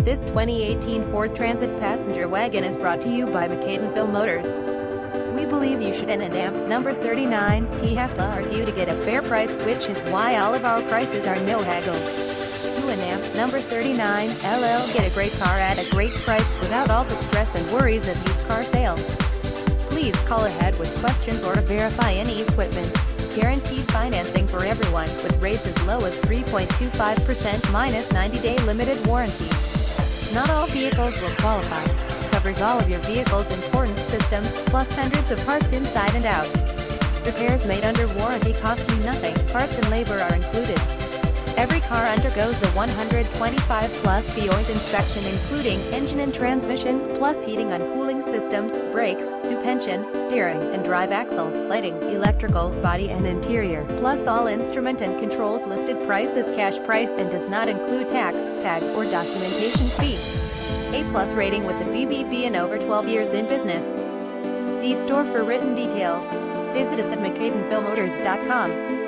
This 2018 Ford Transit passenger wagon is brought to you by McAdenville Motors. We believe you should number 39 T-350 argue to get a fair price, which is why all of our prices are no haggle. Number 39 LL, get a great car at a great price without all the stress and worries of used car sales. Please call ahead with questions or to verify any equipment. Guaranteed financing for everyone, with rates as low as 3.25% minus 90-day limited warranty. Not all vehicles will qualify. Covers all of your vehicle's important systems, plus hundreds of parts inside and out. Repairs made under warranty cost you nothing, parts and labor are included. Every car undergoes a 125-plus point inspection including engine and transmission, plus heating and cooling systems, brakes, suspension, steering, and drive axles, lighting, electrical, body and interior, plus all instrument and controls. Listed price is cash price, and does not include tax, tag, or documentation fee. A+ rating with a BBB and over 12 years in business. See store for written details. Visit us at McAdenvilleMotors.com.